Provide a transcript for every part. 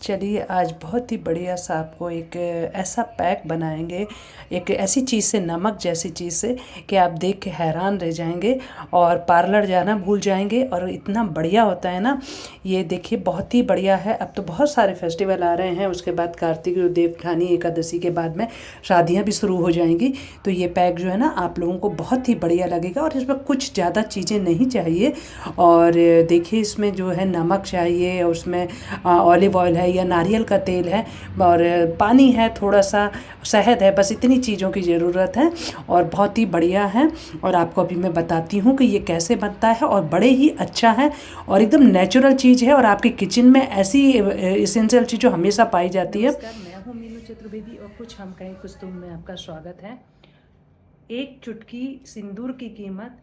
चलिए आज बहुत ही बढ़िया सा आपको एक ऐसा पैक बनाएंगे, एक ऐसी चीज़ से, नमक जैसी चीज़ से कि आप देख के हैरान रह जाएंगे और पार्लर जाना भूल जाएंगे। और इतना बढ़िया होता है ना, ये देखिए बहुत ही बढ़िया है। अब तो बहुत सारे फेस्टिवल आ रहे हैं, उसके बाद कार्तिक देवउठानी एकादशी के बाद में शादियाँ भी शुरू हो जाएंगी। तो ये पैक जो है ना आप लोगों को बहुत ही बढ़िया लगेगा और इसमें कुछ ज़्यादा चीज़ें नहीं चाहिए। और देखिए इसमें जो है नमक चाहिए, और उसमें ऑलिव ऑयल है या नारियल का तेल है, और पानी है, थोड़ा सा शहद है, बस इतनी चीज़ों की ज़रूरत है और बहुत ही बढ़िया है। और आपको अभी मैं बताती हूँ कि ये कैसे बनता है, और बड़े ही अच्छा है और एकदम नेचुरल चीज़ है और आपके किचन में ऐसी इसेंशियल चीज़ जो हमेशा पाई जाती है। नमस्कार, मैं हूँ मीनू चतुर्वेदी और कुछ हम कहें कुछ तुम में आपका स्वागत है। एक चुटकी सिंदूर की कीमत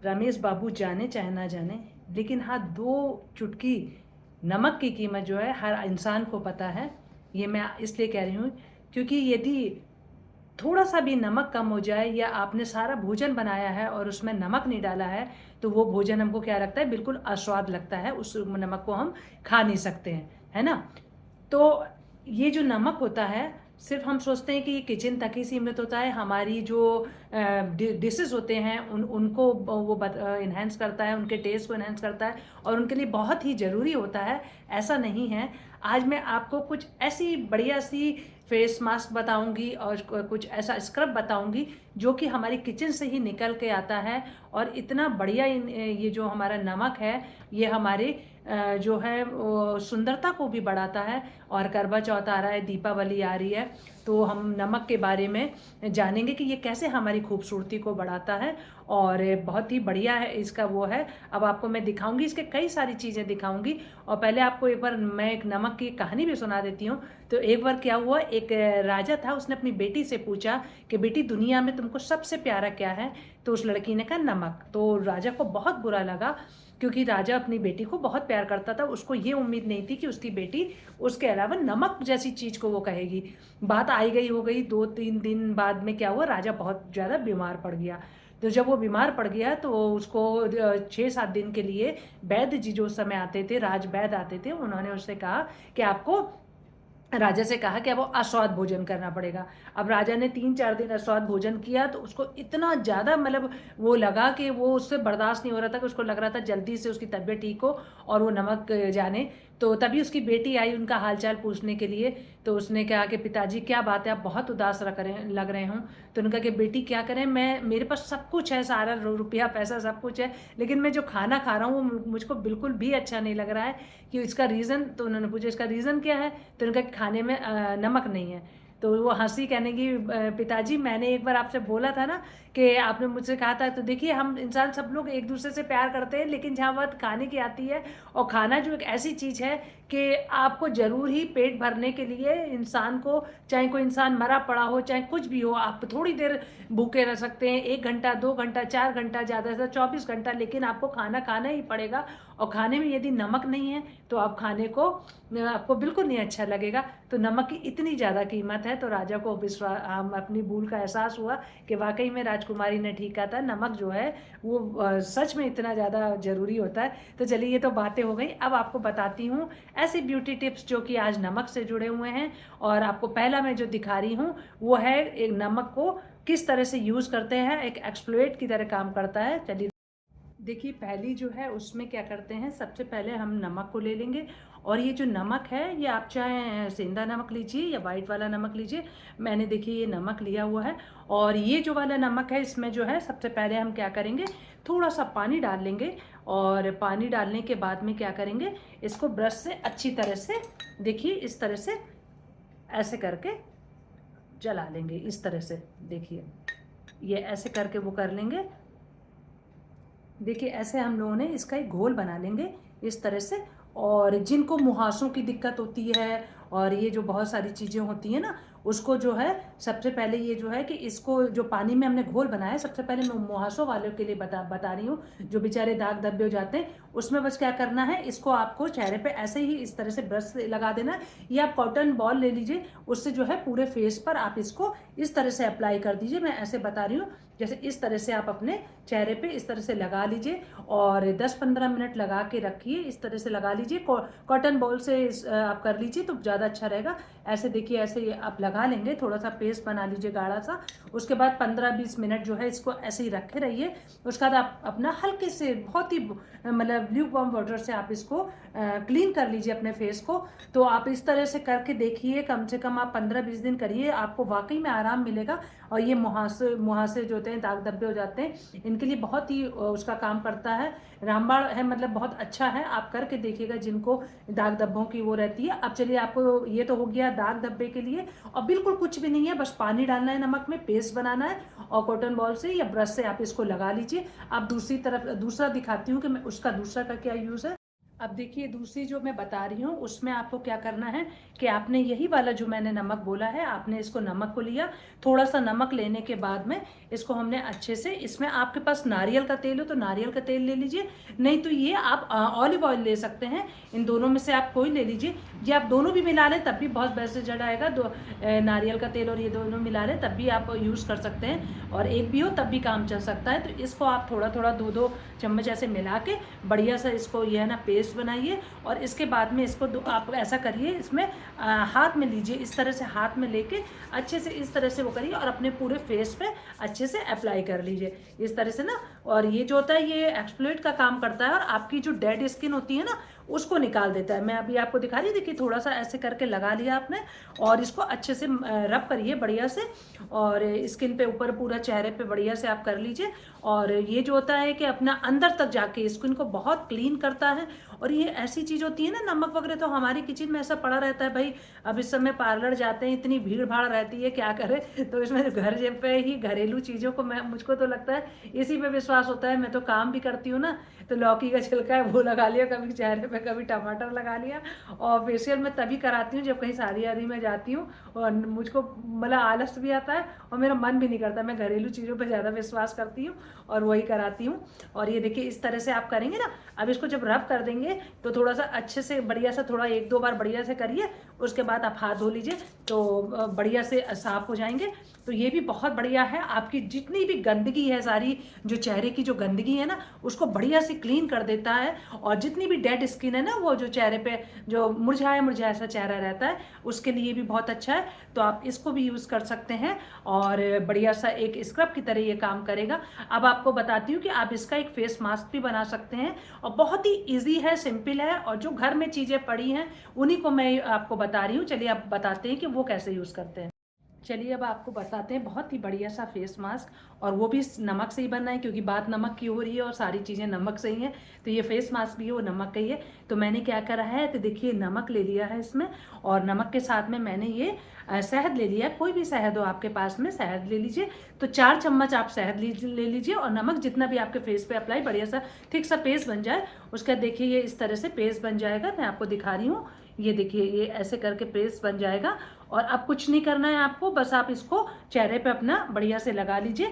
रमेश बाबू जाने चाहे ना जाने, लेकिन हाँ 2 चुटकी नमक की कीमत जो है हर इंसान को पता है। ये मैं इसलिए कह रही हूँ क्योंकि यदि थोड़ा सा भी नमक कम हो जाए या आपने सारा भोजन बनाया है और उसमें नमक नहीं डाला है तो वो भोजन हमको क्या लगता है, बिल्कुल अस्वाद लगता है, उस नमक को हम खा नहीं सकते हैं, है ना। तो ये जो नमक होता है, सिर्फ हम सोचते हैं कि ये किचन तक ही सीमित होता है। हमारी जो डिशेस होते हैं उनको वो इन्हेंस करता है, उनके टेस्ट को इन्हेंस करता है और उनके लिए बहुत ही ज़रूरी होता है। ऐसा नहीं है। आज मैं आपको कुछ ऐसी बढ़िया सी फेस मास्क बताऊंगी और कुछ ऐसा स्क्रब बताऊंगी जो कि हमारी किचन से ही निकल के आता है। और इतना बढ़िया ये जो हमारा नमक है, ये हमारे जो है सुंदरता को भी बढ़ाता है। और करवा चौथ आ रहा है, दीपावली आ रही है, तो हम नमक के बारे में जानेंगे कि ये कैसे हमारी खूबसूरती को बढ़ाता है। और बहुत ही बढ़िया है इसका वो है। अब आपको मैं दिखाऊंगी, इसके कई सारी चीज़ें दिखाऊंगी। और पहले आपको एक बार मैं एक नमक की कहानी भी सुना देती हूँ। तो एक बार क्या हुआ, एक राजा था, उसने अपनी बेटी से पूछा कि बेटी दुनिया में तुमको सबसे प्यारा क्या है। तो उस लड़की ने कहा नमक। तो राजा को बहुत बुरा लगा क्योंकि राजा अपनी बेटी को बहुत प्यार करता था। उसको ये उम्मीद नहीं थी कि उसकी बेटी उसके अलावा नमक जैसी चीज़ को वो कहेगी। बात आई गई हो गई, 2-3 दिन बाद में क्या हुआ, राजा बहुत ज़्यादा बीमार पड़ गया। तो जब वो बीमार पड़ गया तो उसको 6-7 दिन के लिए वैद्य जी जो उस समय आते थे, राज वैद्य आते थे, उन्होंने उससे कहा कि आपको, राजा से कहा कि अब वो अस्वाद भोजन करना पड़ेगा। अब राजा ने 3-4 दिन अस्वाद भोजन किया तो उसको इतना ज़्यादा मतलब वो लगा कि वो उससे बर्दाश्त नहीं हो रहा था, कि उसको लग रहा था जल्दी से उसकी तबीयत ठीक हो और वो नमक जाने। तो तभी उसकी बेटी आई उनका हालचाल पूछने के लिए। तो उसने कहा कि पिताजी क्या बात है, आप बहुत उदास लग रहे हों। तो उन्होंने कहा कि बेटी क्या करें, मैं मेरे पास सब कुछ है, सारा रुपया पैसा सब कुछ है, लेकिन मैं जो खाना खा रहा हूँ वो मुझको बिल्कुल भी अच्छा नहीं लग रहा है। कि इसका रीज़न, तो उन्होंने पूछा इसका रीज़न क्या है। तो उनका खाने में नमक नहीं है। तो वो हंसी, कहने की पिताजी मैंने एक बार आपसे बोला था ना कि आपने मुझसे कहा था। तो देखिए हम इंसान सब लोग एक दूसरे से प्यार करते हैं, लेकिन जहाँ बात खाने की आती है, और खाना जो एक ऐसी चीज़ है कि आपको ज़रूर ही पेट भरने के लिए इंसान को, चाहे कोई इंसान मरा पड़ा हो चाहे कुछ भी हो, आप थोड़ी देर भूखे रह सकते हैं, 1 घंटा 2 घंटा 4 घंटा, ज़्यादा से 24 घंटा, लेकिन आपको खाना खाना ही पड़ेगा। और खाने में यदि नमक नहीं है तो आप खाने को, आपको बिल्कुल नहीं अच्छा लगेगा। तो नमक की इतनी ज़्यादा कीमत है। तो राजा को विश्वास, अपनी भूल का एहसास हुआ कि वाकई में राजकुमारी ने ठीक कहा था, नमक जो है वो सच में इतना ज़्यादा ज़रूरी होता है। तो चलिए ये तो बातें हो गई, अब आपको बताती हूँ ऐसी ब्यूटी टिप्स जो कि आज नमक से जुड़े हुए हैं। और आपको पहला मैं जो दिखा रही हूँ वो है एक नमक को किस तरह से यूज़ करते हैं, एक एक्सप्लोएट की तरह काम करता है। चलिए देखिए, पहली जो है उसमें क्या करते हैं, सबसे पहले हम नमक को ले लेंगे। और ये जो नमक है, ये आप चाहे सेंधा नमक लीजिए या वाइट वाला नमक लीजिए। मैंने देखिए ये नमक लिया हुआ है। और ये जो वाला नमक है, इसमें जो है सबसे पहले हम क्या करेंगे, थोड़ा सा पानी डाल लेंगे। और पानी डालने के बाद में क्या करेंगे, इसको ब्रश से अच्छी तरह से, देखिए इस तरह से ऐसे करके जला लेंगे, इस तरह से। देखिए ये ऐसे करके वो कर लेंगे। देखिए ऐसे हम लोगों ने इसका एक घोल बना लेंगे इस तरह से। और जिनको मुहासों की दिक्कत होती है और ये जो बहुत सारी चीज़ें होती हैं ना, उसको जो है सबसे पहले ये जो है कि इसको जो पानी में हमने घोल बनाया है, सबसे पहले मैं मुहासों वालों के लिए बता रही हूँ, जो बेचारे दाग धब्बे हो जाते हैं। उसमें बस क्या करना है, इसको आपको चेहरे पे ऐसे ही इस तरह से ब्रश से लगा देना है, या आप कॉटन बॉल ले लीजिए, उससे जो है पूरे फेस पर आप इसको इस तरह से अप्लाई कर दीजिए। मैं ऐसे बता रही हूँ, जैसे इस तरह से आप अपने चेहरे पे इस तरह से लगा लीजिए और 10-15 मिनट लगा के रखिए। इस तरह से लगा लीजिए, कॉटन बॉल से आप कर लीजिए तो ज़्यादा अच्छा रहेगा। ऐसे देखिए, ऐसे आप लगा लेंगे, थोड़ा सा पेस्ट बना लीजिए गाढ़ा सा। उसके बाद 15-20 मिनट जो है इसको ऐसे ही रखे रहिए। उसके बाद आप अपना हल्के से बहुत ही मतलब ल्यू वार्म वाटर से आप इसको क्लीन कर लीजिए अपने फेस को। तो आप इस तरह से करके देखिए, कम से कम आप 15-20 दिन करिए, आपको वाकई में आराम मिलेगा। और ये मुहासे जो होते हैं, दाग धब्बे हो जाते हैं, इनके लिए बहुत ही उसका काम करता है, रामबाण है, मतलब बहुत अच्छा है। आप करके देखिएगा जिनको दाग धब्बों की वो रहती है। अब चलिए, आपको ये तो हो गया दाग धब्बे के लिए, और बिल्कुल कुछ भी नहीं है, बस पानी डालना है, नमक में पेस्ट बनाना है, और कॉटन बॉल से या ब्रश से आप इसको लगा लीजिए। अब दूसरी तरफ दूसरा दिखाती हूँ कि मैं उसका दूसरा का क्या यूज़ है। अब देखिए, दूसरी जो मैं बता रही हूँ उसमें आपको क्या करना है कि आपने यही वाला जो मैंने नमक बोला है, आपने इसको नमक को लिया, थोड़ा सा नमक लेने के बाद में इसको हमने अच्छे से, इसमें आपके पास नारियल का तेल हो तो नारियल का तेल ले लीजिए, नहीं तो ये आप ऑलिव ऑयल ले सकते हैं। इन दोनों में से आप कोई ले लीजिए, ये आप दोनों भी मिला लें तब भी बहुत बेस्ट रिजल्ट आएगा। नारियल का तेल और ये दोनों मिला लें तब भी आप यूज़ कर सकते हैं, और एक भी हो तब भी काम चल सकता है। तो इसको आप थोड़ा थोड़ा 2-2 चम्मच ऐसे मिला के बढ़िया सा इसको ये है ना पेस्ट बनाइए। और इसके बाद में इसको आप ऐसा करिए, इसमें हाथ में लीजिए, इस तरह से हाथ में लेके अच्छे से इस तरह से वो करिए और अपने पूरे फेस पे अच्छे से अप्लाई कर लीजिए इस तरह से ना। और ये जो होता है ये एक्सफोलिएट का काम करता है, और आपकी जो डेड स्किन होती है ना उसको निकाल देता है। मैं अभी आपको दिखा रही, देखिए थोड़ा सा ऐसे करके लगा लिया आपने, और इसको अच्छे से रब करिए बढ़िया से, और स्किन पे ऊपर पूरा चेहरे पे बढ़िया से आप कर लीजिए। और ये जो होता है कि अपना अंदर तक जाके स्किन को बहुत क्लीन करता है। और ये ऐसी चीज़ होती है ना, नमक वगैरह तो हमारी किचन में ऐसा पड़ा रहता है भाई, अब इस समय पार्लर जाते हैं, इतनी भीड़ भाड़ रहती है, क्या करें। तो इसमें घर पे ही घरेलू चीज़ों को मुझको तो लगता है इसी पे विश्वास होता है। मैं तो काम भी करती हूँ ना, तो लौकी का छिलका है वो लगा लिया कभी चेहरे पे, कभी टमाटर लगा लिया। और फेशियल मैं तभी कराती हूँ जब कहीं शादी वादी में जाती हूँ, और मुझको मतलब आलस भी आता है और मेरा मन भी नहीं करता। मैं घरेलू चीज़ों पर ज़्यादा विश्वास करती हूँ और वही कराती हूँ। और ये देखिए इस तरह से आप करेंगे ना, अब इसको जब रब कर देंगे तो थोड़ा सा अच्छे से बढ़िया सा, थोड़ा 1-2 बार बढ़िया से करिए, उसके बाद आप हाथ धो लीजिए तो बढ़िया से साफ हो जाएंगे। तो ये भी बहुत बढ़िया है, आपकी जितनी भी गंदगी है सारी, जो चेहरे की जो गंदगी है ना उसको बढ़िया से क्लीन कर देता है। और जितनी भी डेड स्किन है ना, वो जो चेहरे पे जो मुरझाया मुरझाया सा चेहरा रहता है, उसके लिए भी बहुत अच्छा है। तो आप इसको भी यूज़ कर सकते हैं, और बढ़िया सा एक स्क्रब की तरह ये काम करेगा। अब आपको बताती हूँ कि आप इसका एक फेस मास्क भी बना सकते हैं, और बहुत ही ईजी है, सिंपल है, और जो घर में चीज़ें पड़ी हैं उन्हीं को मैं आपको बता रही हूँ। चलिए आप बताते हैं कि वो कैसे यूज़ करते हैं। चलिए अब आपको बताते हैं बहुत ही बढ़िया सा फेस मास्क, और वो भी नमक से ही बनना है, क्योंकि बात नमक की हो रही है और सारी चीज़ें नमक से ही हैं। तो ये फेस मास्क भी है वो नमक का ही है। तो मैंने क्या करा है, तो देखिए नमक ले लिया है इसमें, और नमक के साथ में मैंने ये शहद ले लिया है। कोई भी शहद हो आपके पास में, शहद ले लीजिए। तो 4 चम्मच आप शहद ले लीजिए, और नमक जितना भी आपके फेस पे अप्लाई, बढ़िया सा थिक सा पेस्ट बन जाए। उसका देखिए ये इस तरह से पेस्ट बन जाएगा, मैं आपको दिखा रही हूँ। ये देखिए ये ऐसे करके पेस्ट बन जाएगा। और अब कुछ नहीं करना है आपको, बस आप इसको चेहरे पे अपना बढ़िया से लगा लीजिए।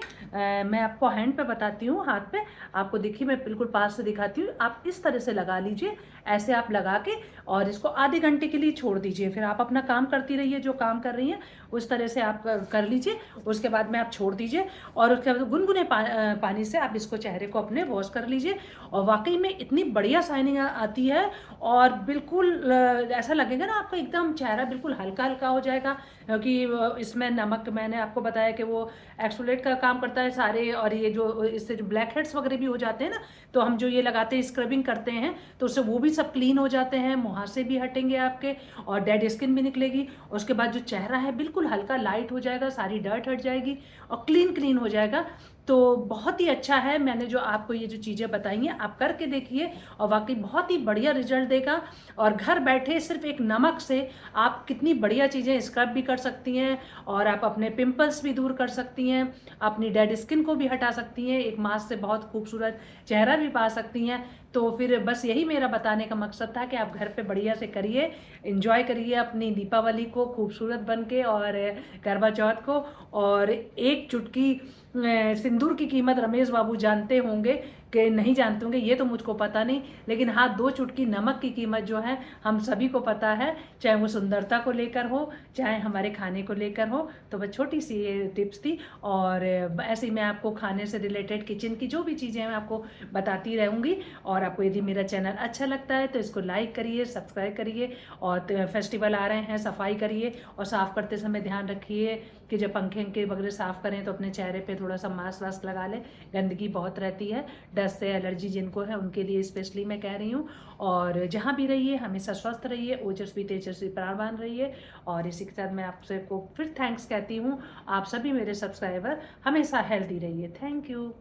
मैं आपको हैंड पे बताती हूँ, हाथ पे आपको देखिए मैं बिल्कुल पास से दिखाती हूँ। आप इस तरह से लगा लीजिए, ऐसे आप लगा के, और इसको आधे घंटे के लिए छोड़ दीजिए। फिर आप अपना काम करती रहिए, जो काम कर रही हैं उस तरह से आप कर लीजिए। उसके बाद में आप छोड़ दीजिए, और उसके बाद गुनगुने पानी से आप इसको चेहरे को अपने वॉश कर लीजिए। और वाकई में इतनी बढ़िया शाइनिंग आती है, और बिल्कुल ऐसा लगेगा ना आपका एकदम चेहरा बिल्कुल हल्का हल्का हो जाएगा, क्योंकि इसमें नमक मैंने आपको बताया कि वो एक्सफोलिएट का काम करता है सारे। और ये जो इससे जो ब्लैक हेड्स वगैरह भी हो जाते हैं ना, तो हम जो ये लगाते हैं, स्क्रबिंग करते हैं, तो उससे वो भी सब क्लीन हो जाते हैं, मुहासे भी हटेंगे आपके, और डेड स्किन भी निकलेगी। उसके बाद जो चेहरा है बिल्कुल हल्का लाइट हो जाएगा, सारी डर्ट हट जाएगी, और क्लीन हो जाएगा। तो बहुत ही अच्छा है। मैंने जो आपको ये जो चीज़ें बताई हैं आप करके देखिए, और वाकई बहुत ही बढ़िया रिजल्ट देगा। और घर बैठे सिर्फ एक नमक से आप कितनी बढ़िया चीज़ें स्क्रब भी कर सकती हैं, और आप अपने पिंपल्स भी दूर कर सकती हैं, अपनी डेड स्किन को भी हटा सकती हैं, एक मास्क से बहुत खूबसूरत चेहरा भी पा सकती हैं। तो फिर बस यही मेरा बताने का मकसद था कि आप घर पे बढ़िया से करिए, एंजॉय करिए अपनी दीपावली को खूबसूरत बन के और करवा चौथ को। और एक चुटकी सिंदूर की कीमत रमेश बाबू जानते होंगे कि नहीं जानते होंगे, ये तो मुझको पता नहीं, लेकिन हाँ 2 चुटकी नमक की कीमत जो है हम सभी को पता है, चाहे वो सुंदरता को लेकर हो, चाहे हमारे खाने को लेकर हो। तो बस छोटी सी ये टिप्स थी, और ऐसे ही मैं आपको खाने से रिलेटेड किचन की जो भी चीज़ें हैं मैं आपको बताती रहूँगी। और आपको यदि मेरा चैनल अच्छा लगता है तो इसको लाइक करिए, सब्सक्राइब करिए, और फेस्टिवल आ रहे हैं सफाई करिए, और साफ़ करते समय ध्यान रखिए कि जब पंखे के वगैरह साफ़ करें तो अपने चेहरे पे थोड़ा सा मास्क वास्क लगा लें, गंदगी बहुत रहती है, डस्ट से एलर्जी जिनको है उनके लिए स्पेशली मैं कह रही हूँ। और जहाँ भी रहिए हमेशा स्वस्थ रहिए, ओजस्वी तेजस्वी प्राणवान रहिए। और इसी के साथ मैं आपसे को फिर थैंक्स कहती हूँ। आप सभी मेरे सब्सक्राइबर हमेशा हेल्दी रहिए। Thank you.